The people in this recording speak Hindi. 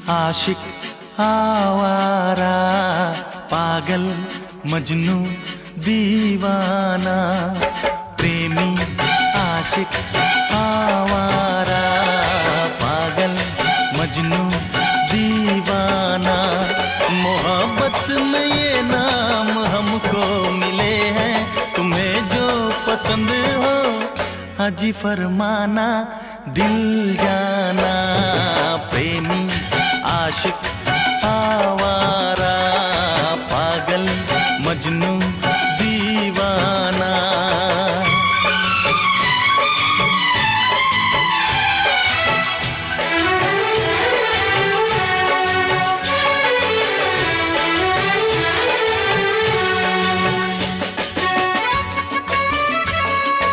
आशिक आवारा, पागल मजनू दीवाना, प्रेमी आशिक आवारा, पागल मजनू दीवाना। मोहब्बत में ये नाम हमको मिले हैं, तुम्हें जो पसंद हो हाजी फरमाना, दिल जाना। प्रेमी आशिक आवारा।